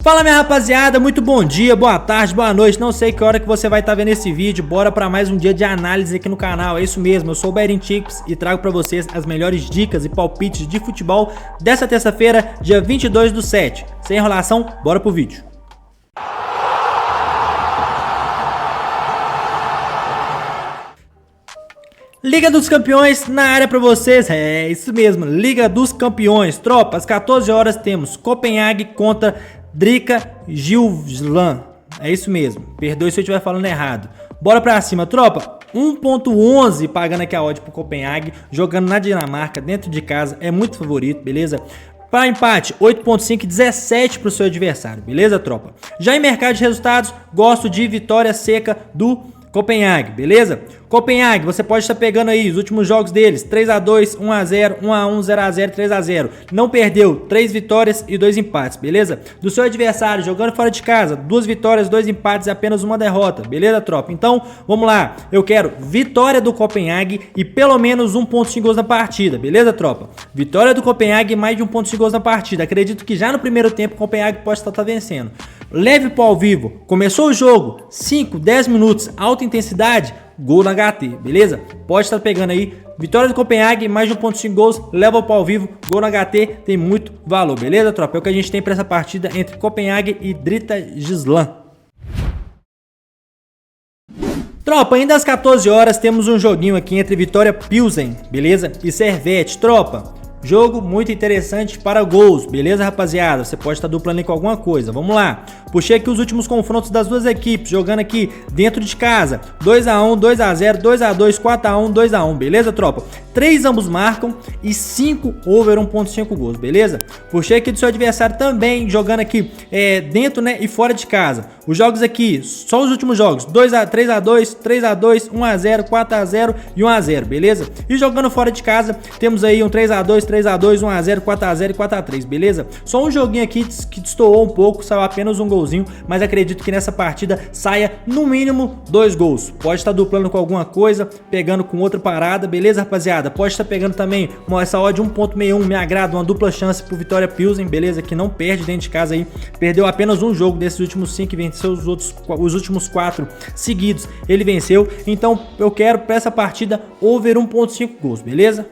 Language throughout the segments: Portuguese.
Fala minha rapaziada, muito bom dia, boa tarde, boa noite, não sei que hora que você vai estar vendo esse vídeo, bora para mais um dia de análise aqui no canal, é isso mesmo, eu sou o Behrin Tips e trago para vocês as melhores dicas e palpites de futebol dessa terça-feira, dia 22/7, sem enrolação, bora pro vídeo. Liga dos Campeões na área pra vocês, é isso mesmo, Liga dos Campeões, tropa, às 14 horas temos Copenhague contra Drika Gilsland, é isso mesmo, perdoe se eu estiver falando errado, bora pra cima, tropa, 1.11 pagando aqui a odd pro Copenhague, jogando na Dinamarca, dentro de casa, é muito favorito, beleza? Para empate, 8.5 e 17 para o seu adversário, beleza, tropa? Já em mercado de resultados, gosto de vitória seca do Copenhague, beleza? Copenhague, você pode estar pegando aí os últimos jogos deles, 3x2, 1x0, 1x1, 0x0, 3x0. Não perdeu, 3 vitórias e 2 empates, beleza? Do seu adversário, jogando fora de casa, 2 vitórias, 2 empates e apenas uma derrota, beleza, tropa? Então, vamos lá. Eu quero vitória do Copenhague e pelo menos 1.5 gols na partida, beleza, tropa? Vitória do Copenhague e mais de 1.5 gols na partida. Acredito que já no primeiro tempo o Copenhague pode estar vencendo. Leve pro ao vivo. Começou o jogo, 5, 10 minutos, alta intensidade, gol na HT, beleza? Pode estar pegando aí, vitória do Copenhague, mais de 1.5 gols, leva para ao vivo, gol na HT, tem muito valor, beleza, tropa? É o que a gente tem para essa partida entre Copenhague e Drika Gilsland. Tropa, ainda às 14 horas temos um joguinho aqui entre Vitória Pilsen, beleza? E Servette, tropa. Jogo muito interessante para gols, beleza, rapaziada? Você pode estar duplando aí com alguma coisa, vamos lá. Puxei aqui os últimos confrontos das duas equipes, jogando aqui dentro de casa, 2x1, 2x0, 2x2, 4x1, 2x1, beleza, tropa? 3 ambos marcam e 5 over 1.5 gols, beleza? Puxei aqui do seu adversário também, jogando aqui dentro, né, e fora de casa. Os jogos aqui, só os últimos jogos, 3x2, 3x2, 1x0, 4x0 e 1x0, beleza? E jogando fora de casa, temos aí um 3x2, 3x2, 1x0, 4x0 e 4x3, beleza? Só um joguinho aqui que destoou um pouco, saiu apenas um golzinho, mas acredito que nessa partida saia no mínimo 2 gols. Pode estar duplando com alguma coisa, pegando com outra parada, beleza, rapaziada? Pode estar pegando também essa odd 1.61, me agrada, uma dupla chance pro Vitória Pilsen, beleza? Que não perde dentro de casa aí, perdeu apenas um jogo desses últimos 5 e venceu os últimos 4 seguidos, ele venceu, então eu quero para essa partida over 1.5 gols, beleza?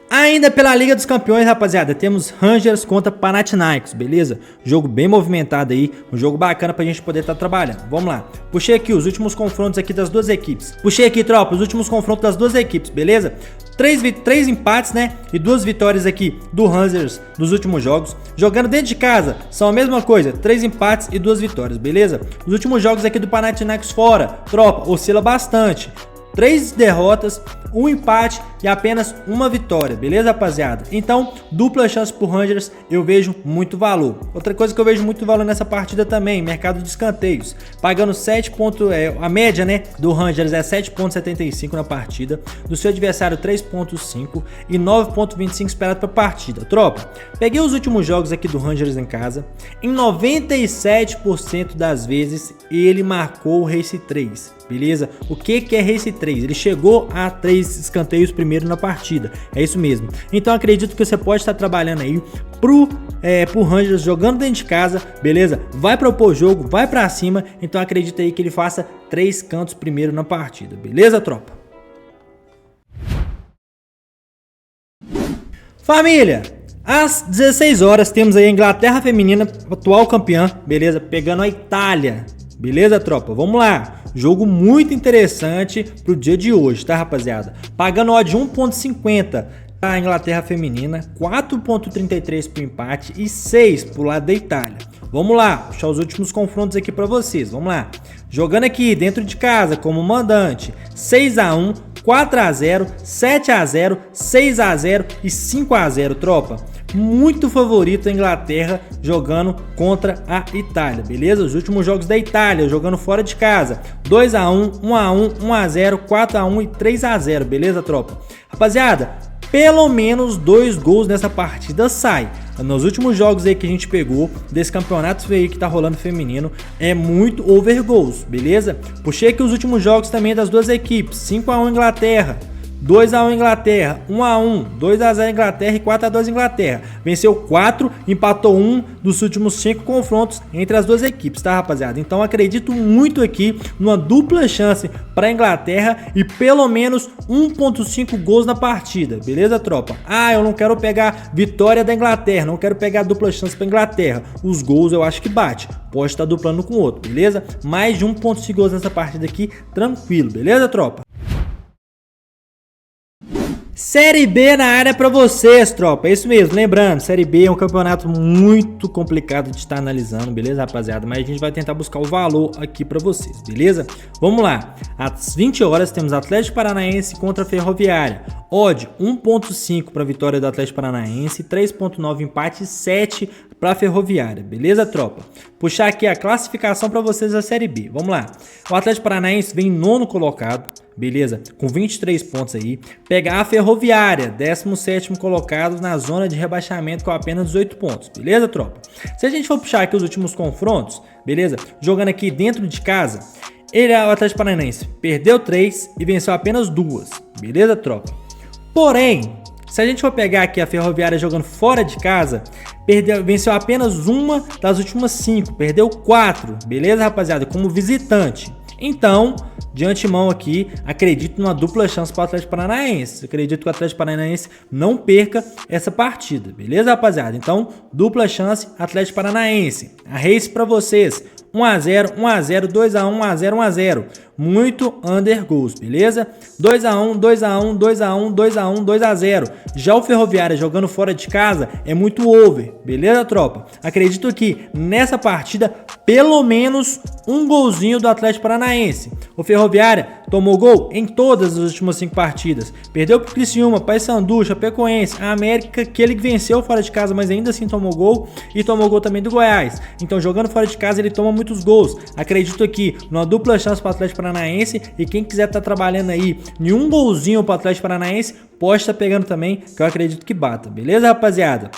Ainda pela Liga dos Campeões, rapaziada, temos Rangers contra Panathinaikos, beleza? Jogo bem movimentado aí, um jogo bacana pra gente poder estar trabalhando. Vamos lá. Puxei aqui os últimos confrontos aqui das duas equipes. Puxei aqui, tropa, os últimos confrontos das duas equipes, beleza? 3 empates, né? E 2 vitórias aqui do Rangers dos últimos jogos. Jogando dentro de casa, são a mesma coisa, 3 empates e 2 vitórias, beleza? Os últimos jogos aqui do Panathinaikos fora, tropa, oscila bastante. 3 derrotas, 1 empate e apenas uma vitória, beleza, rapaziada? Então, dupla chance pro Rangers, eu vejo muito valor. Outra coisa que eu vejo muito valor nessa partida também, mercado de escanteios. Pagando 7 pontos, a média, né, do Rangers é 7.75 na partida, do seu adversário 3.5 e 9.25 esperado pra partida. Tropa, peguei os últimos jogos aqui do Rangers em casa, em 97% das vezes ele marcou o Race 3. Beleza? O que é Race 3? Ele chegou a 3 escanteios primeiro na partida. É isso mesmo. Então acredito que você pode estar trabalhando aí pro Rangers jogando dentro de casa, beleza? Vai propor o jogo, vai pra cima. Então acredito aí que ele faça 3 cantos primeiro na partida. Beleza, tropa? Família! Às 16 horas temos aí a Inglaterra feminina, atual campeã, beleza? Pegando a Itália. Beleza, tropa? Vamos lá. Jogo muito interessante pro dia de hoje, tá, rapaziada? Pagando odd 1.50 a Inglaterra feminina, 4.33 pro empate e 6 pro lado da Itália. Vamos lá, puxar os últimos confrontos aqui pra vocês. Vamos lá. Jogando aqui dentro de casa como mandante, 6x1, 4x0, 7x0, 6x0 e 5x0, tropa. Muito favorito a Inglaterra jogando contra a Itália, beleza? Os últimos jogos da Itália, jogando fora de casa, 2x1, 1x1, 1x0, 4x1 e 3x0, beleza, tropa? Rapaziada, pelo menos 2 gols nessa partida sai. Nos últimos jogos aí que a gente pegou, desse campeonato aí que tá rolando feminino, é muito over gols, beleza? Puxei aqui os últimos jogos também das duas equipes, 5x1 Inglaterra, 2-1 Inglaterra, 1-1, 2-0 Inglaterra e 4-2 Inglaterra. Venceu 4, empatou 1 dos últimos 5 confrontos entre as duas equipes, tá, rapaziada? Então acredito muito aqui numa dupla chance para a Inglaterra e pelo menos 1.5 gols na partida, beleza, tropa? Ah, eu não quero pegar vitória da Inglaterra, não quero pegar dupla chance para Inglaterra. Os gols eu acho que bate, pode estar duplando com o outro, beleza? Mais de 1.5 gols nessa partida aqui, tranquilo, beleza, tropa? Série B na área pra vocês, tropa. É isso mesmo, lembrando, Série B é um campeonato muito complicado de estar analisando, beleza, rapaziada? Mas a gente vai tentar buscar o valor aqui pra vocês, beleza? Vamos lá. Às 20 horas temos Atlético Paranaense contra Ferroviária. Odd 1.5 para vitória do Atlético Paranaense, 3.9 empate e 7 para Ferroviária, beleza, tropa? Puxar aqui a classificação para vocês da Série B. Vamos lá. O Atlético Paranaense vem em 9º colocado, beleza? Com 23 pontos aí. Pegar a Ferroviária, 17º colocado na zona de rebaixamento com apenas 18 pontos, beleza, tropa? Se a gente for puxar aqui os últimos confrontos, beleza? Jogando aqui dentro de casa, o Atlético Paranaense perdeu 3 e venceu apenas 2, beleza, tropa? Porém, se a gente for pegar aqui a Ferroviária jogando fora de casa, venceu apenas uma das últimas 5, perdeu 4, beleza, rapaziada? Como visitante. Então, de antemão aqui, acredito numa dupla chance para o Atlético Paranaense. Acredito que o Atlético Paranaense não perca essa partida, beleza, rapaziada? Então, dupla chance Atlético Paranaense. A race para vocês, 1-0, 1-0, 2-1, 1-0, 1-0. Muito under goals, beleza? 2-1, 2-1, 2-1, 2-1, 2-0. Já o Ferroviária jogando fora de casa é muito over, beleza, tropa? Acredito que nessa partida, pelo menos um golzinho do Atlético Paranaense. O Ferroviária tomou gol em todas as últimas 5 partidas. Perdeu pro Criciúma, Paysandu, Chapecoense, a América, que ele venceu fora de casa, mas ainda assim tomou gol. E tomou gol também do Goiás. Então, jogando fora de casa, ele toma muitos gols. Acredito aqui numa dupla chance para o Atlético Paranaense. E quem quiser estar trabalhando aí em um golzinho para o Atlético Paranaense, pode estar pegando também, que eu acredito que bata. Beleza, rapaziada?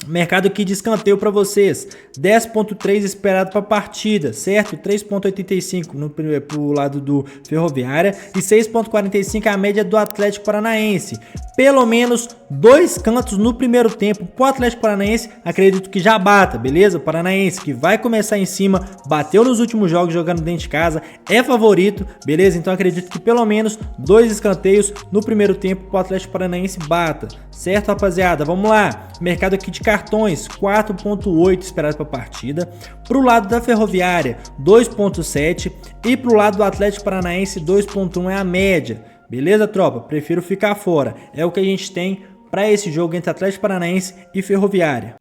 Mercado aqui de escanteio para vocês, 10.3 esperado para a partida, certo? 3.85 pro lado do Ferroviária e 6.45 a média do Atlético Paranaense. Pelo menos 2 cantos no primeiro tempo pro Atlético Paranaense, acredito que já bata, beleza? O Paranaense que vai começar em cima, bateu nos últimos jogos jogando dentro de casa, é favorito, beleza? Então acredito que pelo menos 2 escanteios no primeiro tempo pro Atlético Paranaense bata, certo, rapaziada? Vamos lá, mercado aqui de cartões, 4.8 esperado para a partida. Para o lado da Ferroviária, 2.7 e para o lado do Atlético Paranaense, 2.1 é a média. Beleza, tropa? Prefiro ficar fora. É o que a gente tem para esse jogo entre Atlético Paranaense e Ferroviária.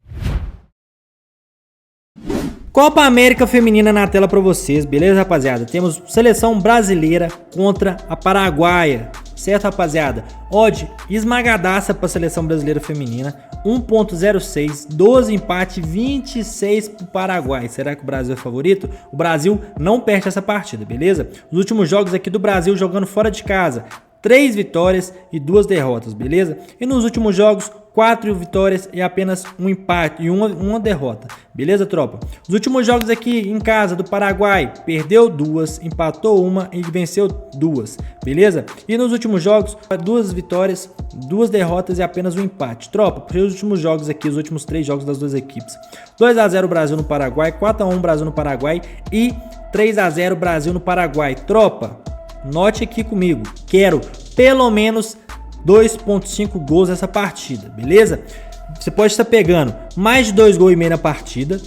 Copa América Feminina na tela para vocês, beleza, rapaziada? Temos seleção brasileira contra a paraguaia, certo, rapaziada? Odd esmagadaça para a seleção brasileira feminina, 1.06, 12 empate, 26 para o Paraguai. Será que o Brasil é favorito? O Brasil não perde essa partida, beleza? Os últimos jogos aqui do Brasil jogando fora de casa, 3 vitórias e 2 derrotas, beleza? E nos últimos jogos, 4 vitórias e apenas um empate e uma derrota, beleza, tropa? Os últimos jogos aqui em casa do Paraguai, perdeu 2, empatou 1 e venceu 2, beleza? E nos últimos jogos, 2 vitórias, 2 derrotas e apenas um empate. Tropa, para os últimos jogos aqui, os últimos 3 jogos das duas equipes, 2-0 Brasil no Paraguai, 4-1 Brasil no Paraguai e 3-0 Brasil no Paraguai. Tropa, note aqui comigo, quero pelo menos 2.5 gols nessa partida, beleza? Você pode estar pegando mais de 2 gols e meio na partida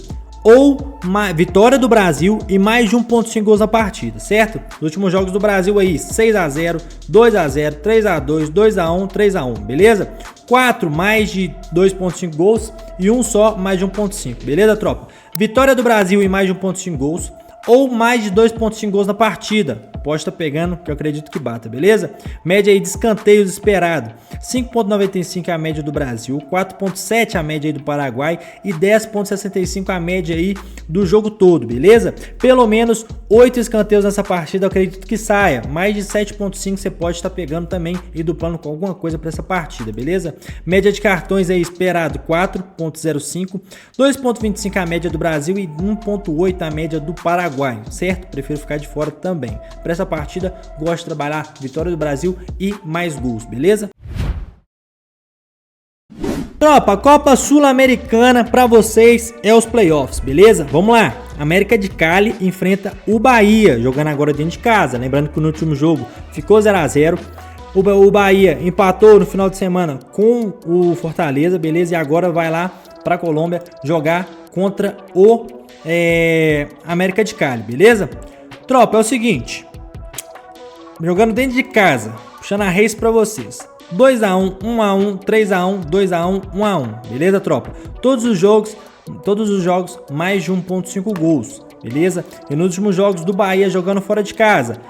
ou vitória do Brasil e mais de 1.5 gols na partida, certo? Os últimos jogos do Brasil aí, 6-0, 2-0, 3-2, 2-1, 3-1, beleza? 4 mais de 2.5 gols e um só mais de 1.5, beleza, tropa? Vitória do Brasil e mais de 1.5 gols ou mais de 2.5 gols na partida. Pode estar pegando, que eu acredito que bata, beleza? Média aí de escanteios esperado, 5.95 a média do Brasil, 4.7 a média aí do Paraguai e 10.65 a média aí do jogo todo, beleza? Pelo menos 8 escanteios nessa partida, eu acredito que saia. Mais de 7.5 você pode estar pegando também e duplando com alguma coisa para essa partida, beleza? Média de cartões aí esperado, 4.05, 2.25 a média do Brasil e 1.8 a média do Paraguai. paraguaio, certo? Prefiro ficar de fora também. Para essa partida, gosto de trabalhar vitória do Brasil e mais gols, beleza? Tropa, Copa Sul-Americana para vocês é os playoffs, beleza? Vamos lá. América de Cali enfrenta o Bahia, jogando agora dentro de casa. Lembrando que no último jogo ficou 0 a 0. O Bahia empatou no final de semana com o Fortaleza, beleza? E agora vai lá para Colômbia jogar contra o América de Cali, beleza? Tropa, é o seguinte. Jogando dentro de casa, puxando a race para vocês. 2x1, 1x1, 3x1, 2x1, 1x1, beleza, tropa? Todos os jogos mais de 1.5 gols, beleza? E nos últimos jogos do Bahia jogando fora de casa,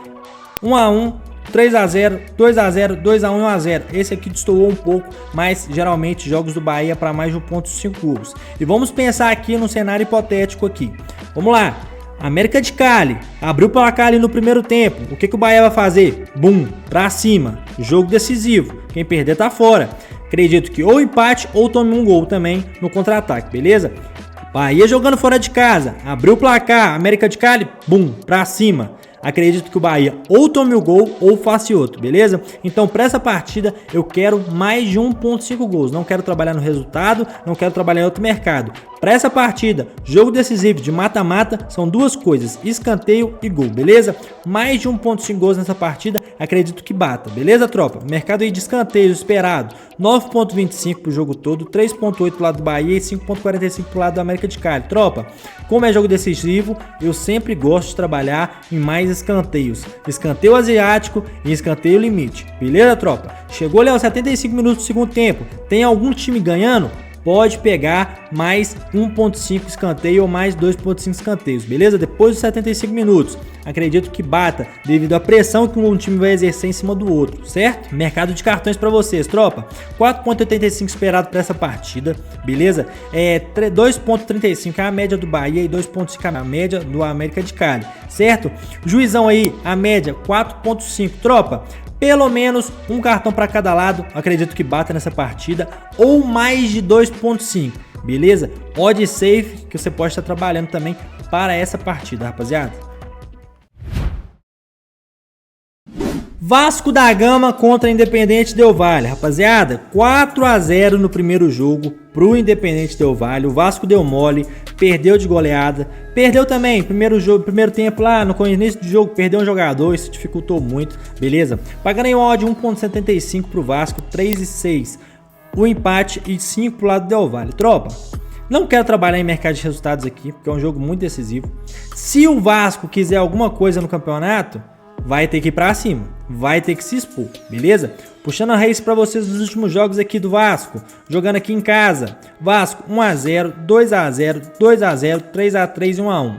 1x1, 3x0, 2x0, 2x1 e 1x0. Esse aqui destoou um pouco, mas geralmente jogos do Bahia para mais de 1.5 gols. E vamos pensar aqui num cenário hipotético aqui. Vamos lá. América de Cali abriu o placar ali no primeiro tempo. O que o Bahia vai fazer? Bum, pra cima. Jogo decisivo. Quem perder tá fora. Acredito que ou empate ou tome um gol também no contra-ataque, beleza? Bahia jogando fora de casa. Abriu o placar. América de Cali, bum, pra cima. Acredito que o Bahia ou tome o gol ou faça outro, beleza? Então, para essa partida, eu quero mais de 1.5 gols. Não quero trabalhar no resultado, não quero trabalhar em outro mercado. Para essa partida, jogo decisivo de mata-mata são duas coisas, escanteio e gol, beleza? Mais de 1.5 gols nessa partida, acredito que bata, beleza, tropa? Mercado aí de escanteio esperado, 9.25 pro jogo todo, 3.8 pro lado do Bahia e 5.45 pro lado do América de Cali. Tropa, como é jogo decisivo, eu sempre gosto de trabalhar em mais escanteios. Escanteio asiático e escanteio limite, beleza, tropa? Chegou ali aos 75 minutos do segundo tempo, tem algum time ganhando? Pode pegar mais 1.5 escanteio ou mais 2.5 escanteios, beleza? Depois dos 75 minutos, acredito que bata devido à pressão que um time vai exercer em cima do outro, certo? Mercado de cartões para vocês, tropa. 4.85 esperado para essa partida, beleza? 2.35 é a média do Bahia e 2.5 é a média do América de Cali, certo? Juizão aí, a média 4.5, tropa. Pelo menos um cartão para cada lado, acredito que bata nessa partida, ou mais de 2.5, beleza? Odd safe que você pode estar trabalhando também para essa partida, rapaziada. Vasco da Gama contra Independente Del Valle, rapaziada, 4 a 0 no primeiro jogo pro Independente Del Valle. O Vasco deu mole, perdeu de goleada, perdeu também primeiro tempo lá no início do jogo, perdeu um jogador, isso dificultou muito, beleza? Pagando em odd 1.75 pro Vasco, 3,6 o empate e 5 pro lado do Del Valle. Tropa, não quero trabalhar em mercado de resultados aqui, porque é um jogo muito decisivo. Se o Vasco quiser alguma coisa no campeonato, vai ter que ir pra cima, vai ter que se expor, beleza? Puxando a race para vocês dos últimos jogos aqui do Vasco, jogando aqui em casa. Vasco 1 a 0, 2 a 0, 2 a 0, 3 a 3 e 1 a 1.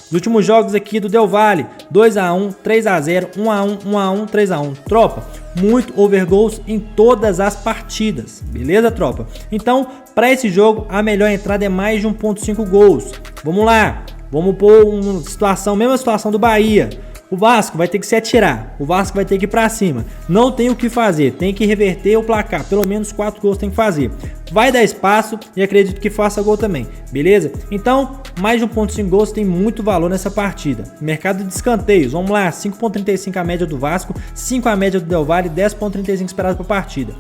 Os últimos jogos aqui do Del Valle, 2 a 1, 3 a 0, 1 a 1, 1 a 1, 3 a 1. Tropa, muito overgoals em todas as partidas, beleza, tropa? Então, para esse jogo, a melhor entrada é mais de 1.5 gols. Vamos lá, vamos pôr uma situação, mesma situação do Bahia. O Vasco vai ter que se atirar, o Vasco vai ter que ir pra cima, não tem o que fazer, tem que reverter o placar, pelo menos 4 gols tem que fazer. Vai dar espaço e acredito que faça gol também, beleza? Então, mais de 1.5 gols tem muito valor nessa partida. Mercado de escanteios, vamos lá, 5.35 a média do Vasco, 5 a média do Del Valle, 10.35 esperado para partida.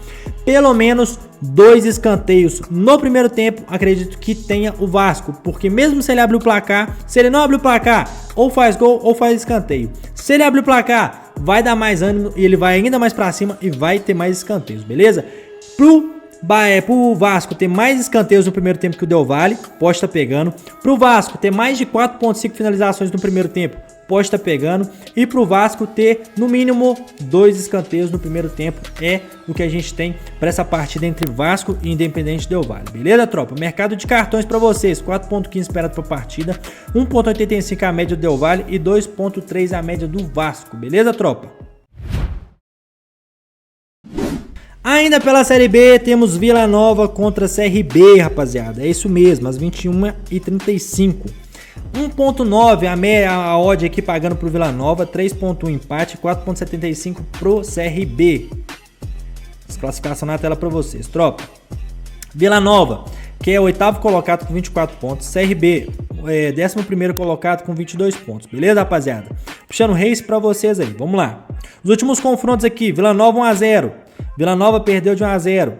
Pelo menos 2 escanteios no primeiro tempo, acredito que tenha o Vasco, porque mesmo se ele abrir o placar, se ele não abrir o placar, ou faz gol ou faz escanteio. Se ele abrir o placar, vai dar mais ânimo e ele vai ainda mais para cima e vai ter mais escanteios, beleza? Pro Vasco ter mais escanteios no primeiro tempo que o Del Valle, pode estar pegando. Pro Vasco ter mais de 4.5 finalizações no primeiro tempo, pode estar pegando. E pro Vasco ter no mínimo 2 escanteios no primeiro tempo é o que a gente tem para essa partida entre Vasco e Independente Del Valle. Beleza, tropa? Mercado de cartões para vocês, 4.15 esperado para partida, 1.85 a média do Del Valle e 2.3 a média do Vasco. Beleza, tropa? Ainda pela Série B, temos Vila Nova contra CRB, rapaziada. É isso mesmo, às 21h35. 1.9 a odd aqui pagando pro Vila Nova, 3.1 empate, 4.75 pro CRB. Classificação na tela para vocês, tropa. Vila Nova que é o 8º colocado com 24 pontos. CRB, 11º colocado com 22 pontos. Beleza, rapaziada? Puxando race pra vocês aí. Vamos lá. Os últimos confrontos aqui. Vila Nova 1-0. Vila Nova perdeu de 1-0.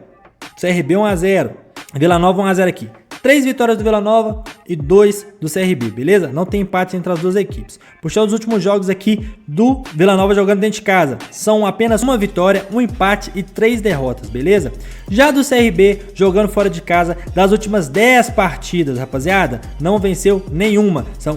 CRB 1-0. Vila Nova 1-0 aqui. 3 vitórias do Vila Nova e 2 do CRB, beleza? Não tem empate entre as duas equipes. Puxar os últimos jogos aqui do Vila Nova jogando dentro de casa. São apenas uma vitória, um empate e 3 derrotas, beleza? Já do CRB jogando fora de casa, das últimas 10 partidas, rapaziada, não venceu nenhuma. São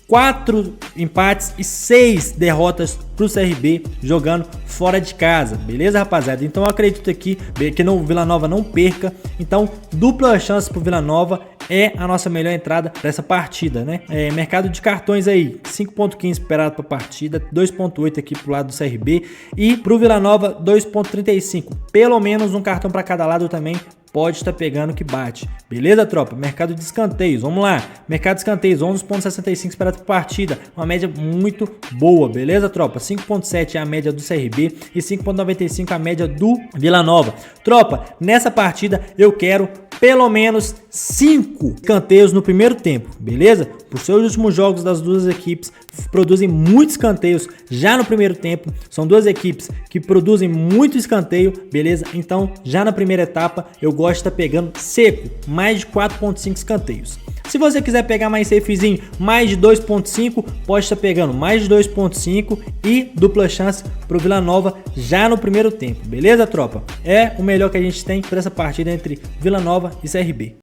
4 empates e 6 derrotas pro CRB jogando fora de casa, beleza, rapaziada? Então eu acredito aqui que o Vila Nova não perca. Então dupla chance pro Vila Nova é a nossa melhor entrada para essa partida, né? Mercado de cartões aí, 5.15 esperado para partida, 2.8 aqui pro lado do CRB e pro Vila Nova 2.35, pelo menos um cartão para cada lado também. Pode estar pegando que bate. Beleza, tropa? Mercado de escanteios. Vamos lá. Mercado de escanteios, 11.65 esperado por partida. Uma média muito boa. Beleza, tropa? 5.7 é a média do CRB e 5.95 a média do Vila Nova. Tropa, nessa partida eu quero pelo menos 5 escanteios no primeiro tempo. Beleza? Por seus últimos jogos das duas equipes produzem muitos escanteios já no primeiro tempo. São duas equipes que produzem muito escanteio. Beleza? Então, já na primeira etapa, eu gosto de estar pegando seco, mais de 4.5 escanteios. Se você quiser pegar mais safezinho, mais de 2.5, pode estar pegando mais de 2.5 e dupla chance pro Vila Nova já no primeiro tempo. Beleza, tropa? É o melhor que a gente tem para essa partida entre Vila Nova e CRB.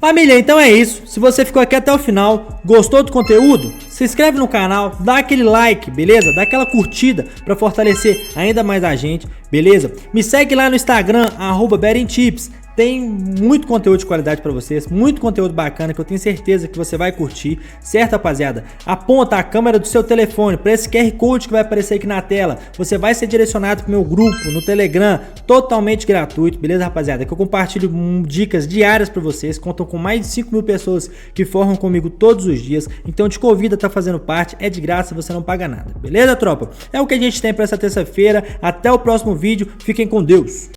Família, então é isso. Se você ficou aqui até o final, gostou do conteúdo, se inscreve no canal, dá aquele like, beleza? Dá aquela curtida para fortalecer ainda mais a gente, beleza? Me segue lá no Instagram, @BettingTips. Tem muito conteúdo de qualidade para vocês, muito conteúdo bacana que eu tenho certeza que você vai curtir, certo, rapaziada? Aponta a câmera do seu telefone para esse QR Code que vai aparecer aqui na tela. Você vai ser direcionado para o meu grupo no Telegram, totalmente gratuito, beleza, rapaziada? Que eu compartilho dicas diárias para vocês, contam com mais de 5.000 pessoas que formam comigo todos os dias. Então te convido a estar fazendo parte, é de graça, você não paga nada, beleza, tropa? É o que a gente tem para essa terça-feira. Até o próximo vídeo, fiquem com Deus!